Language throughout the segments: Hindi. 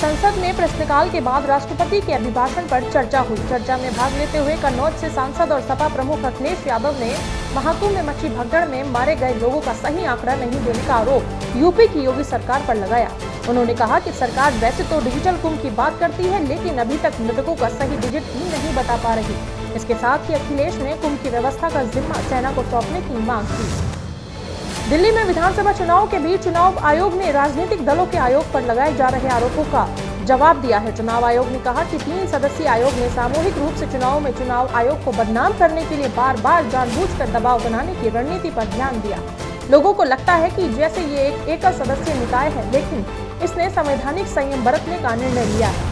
संसद में प्रश्नकाल के बाद राष्ट्रपति के अभिभाषण पर चर्चा हुई। चर्चा में भाग लेते हुए कन्नौज से सांसद और सपा प्रमुख अखिलेश यादव ने महाकुंभ में मची भगदड़ में मारे गए लोगों का सही आंकड़ा नहीं देने का आरोप यूपी की योगी सरकार पर लगाया। उन्होंने कहा कि सरकार वैसे तो डिजिटल कुंभ की बात करती है, लेकिन अभी तक मृतकों का सही डिजिट ही नहीं बता पा रही। इसके साथ ही अखिलेश ने कुंभ की व्यवस्था का जिम्मा सेना को सौंपने की मांग की। दिल्ली में विधानसभा चुनाव के बीच चुनाव आयोग ने राजनीतिक दलों के आयोग पर लगाए जा रहे आरोपों का जवाब दिया है। चुनाव आयोग ने कहा कि 3 सदस्यीय आयोग ने सामूहिक रूप से चुनाव में चुनाव आयोग को बदनाम करने के लिए बार बार जानबूझकर दबाव बनाने की रणनीति पर ध्यान दिया। लोगों को लगता है कि जैसे ये एक एकल सदस्यीय निकाय है, लेकिन इसने संवैधानिक संयम बरतने का निर्णय लिया है।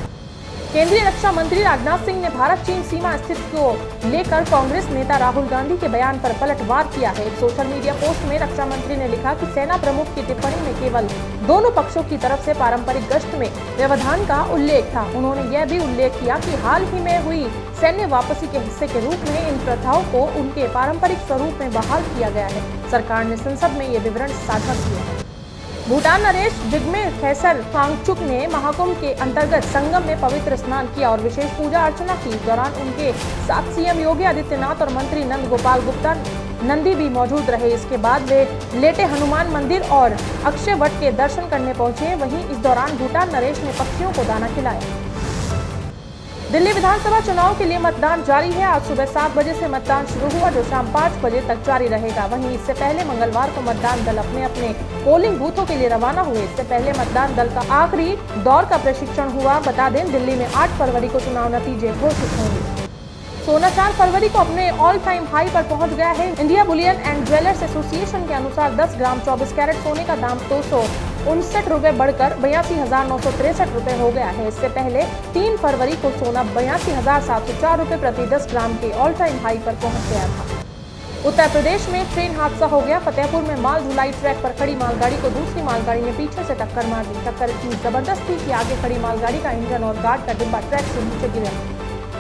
केंद्रीय रक्षा मंत्री राजनाथ सिंह ने भारत चीन सीमा स्थिति को लेकर कांग्रेस नेता राहुल गांधी के बयान पर पलटवार किया है। एक सोशल मीडिया पोस्ट में रक्षा मंत्री ने लिखा कि सेना प्रमुख की टिप्पणी में केवल दोनों पक्षों की तरफ से पारंपरिक गश्त में व्यवधान का उल्लेख था। उन्होंने यह भी उल्लेख किया कि हाल ही में हुई सैन्य वापसी के हिस्से के रूप में इन प्रथाओं को उनके पारंपरिक स्वरूप में बहाल किया गया है। सरकार ने संसद में ये विवरण साझा किया है। भूटान नरेश जिग्मे खेसर वांगचुक ने महाकुंभ के अंतर्गत संगम में पवित्र स्नान किया और विशेष पूजा अर्चना की। इस दौरान उनके साथ सीएम योगी आदित्यनाथ और मंत्री नंद गोपाल गुप्ता नंदी भी मौजूद रहे। इसके बाद वे लेटे हनुमान मंदिर और अक्षय वट के दर्शन करने पहुंचे। वहीं इस दौरान भूटान नरेश ने पक्षियों को दाना खिलाया। दिल्ली विधानसभा चुनाव के लिए मतदान जारी है। आज सुबह 7 बजे से मतदान शुरू हुआ, जो शाम 5 बजे तक जारी रहेगा। वहीं इससे पहले मंगलवार को मतदान दल अपने अपने पोलिंग बूथों के लिए रवाना हुए। इससे पहले मतदान दल का आखिरी दौर का प्रशिक्षण हुआ। बता दें, दिल्ली में 8 फरवरी को चुनाव नतीजे घोषित होंगे। सोना 4 फरवरी को अपने ऑल टाइम हाई पर पहुंच गया है। India Boolean and jewellers association के अनुसार 10 ग्राम 24 कैरेट सोने का दाम 259 रुपए बढ़कर 82,963 रुपए हो गया है। इससे पहले 3 फरवरी को सोना 82,704 रुपए प्रति 10 ग्राम के ऑल टाइम हाई पर पहुंच गया था। उत्तर प्रदेश में ट्रेन हादसा हो गया। फतेहपुर में माल ढुलाई ट्रैक पर खड़ी मालगाड़ी को दूसरी मालगाड़ी ने पीछे से टक्कर मार दी। टक्कर इतनी जबरदस्त थी कि आगे खड़ी मालगाड़ी का इंजन और गार्ड का डिब्बा ट्रैक से नीचे गिरा।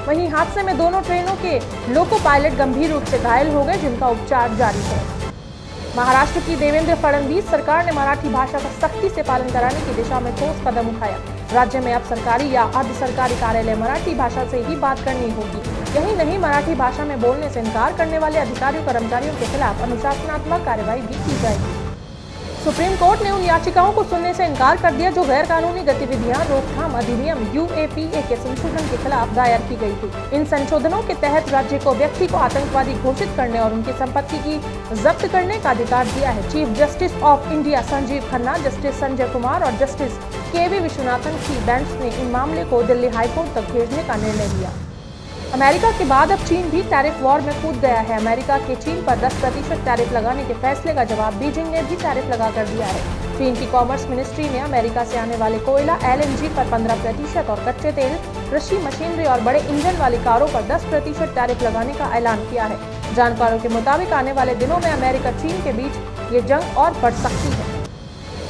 वहीं हादसे में दोनों ट्रेनों के लोको पायलट गंभीर रूप से घायल हो गए, जिनका उपचार जारी है। महाराष्ट्र की देवेंद्र फडणवीस सरकार ने मराठी भाषा का सख्ती से पालन कराने की दिशा में ठोस कदम उठाया। राज्य में अब सरकारी या अर्ध सरकारी कार्यालय मराठी भाषा से ही बात करनी होगी। यही नहीं, मराठी भाषा में बोलने से इनकार करने वाले अधिकारियों कर्मचारियों के खिलाफ अनुशासनात्मक कार्रवाई भी की जाएगी। सुप्रीम कोर्ट ने उन याचिकाओं को सुनने से इनकार कर दिया जो गैर कानूनी गतिविधियां रोकथाम अधिनियम UAPA के संशोधन के खिलाफ दायर की गई थी। इन संशोधनों के तहत राज्य को व्यक्ति को आतंकवादी घोषित करने और उनकी संपत्ति की जब्त करने का अधिकार दिया है। Chief justice of India Sanjeev Khanna, justice Sanjay Kumar और जस्टिस KV विश्वनाथन की बेंच ने इन मामले को दिल्ली हाईकोर्ट तक भेजने का निर्णय लिया। अमेरिका के बाद अब चीन भी टैरिफ वॉर में कूद गया है। अमेरिका के चीन पर 10% टैरिफ लगाने के फैसले का जवाब बीजिंग ने भी टैरिफ लगा कर दिया है। चीन की कॉमर्स मिनिस्ट्री ने अमेरिका से आने वाले कोयला LNG पर 15% और कच्चे तेल, कृषि मशीनरी और बड़े इंजन वाली कारों पर 10% टैरिफ लगाने का ऐलान किया है। जानकारों के मुताबिक आने वाले दिनों में अमेरिका चीन के बीच ये जंग और बढ़ सकती है।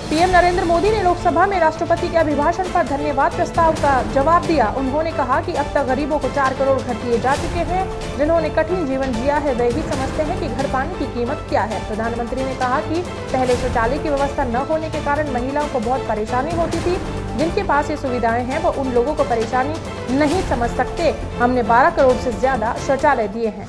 पीएम नरेंद्र मोदी ने लोकसभा में राष्ट्रपति के अभिभाषण पर धन्यवाद प्रस्ताव का जवाब दिया। उन्होंने कहा कि अब तक गरीबों को 4 करोड़ घर दिए जा चुके हैं। जिन्होंने कठिन जीवन जिया है, वे भी समझते हैं कि घर पाने की कीमत क्या है। प्रधानमंत्री ने कहा कि पहले शौचालय की व्यवस्था न होने के कारण महिलाओं को बहुत परेशानी होती थी। जिनके पास ये सुविधाएं हैं, वो उन लोगों को परेशानी नहीं समझ सकते। हमने 12 करोड़ से ज्यादा शौचालय दिए हैं।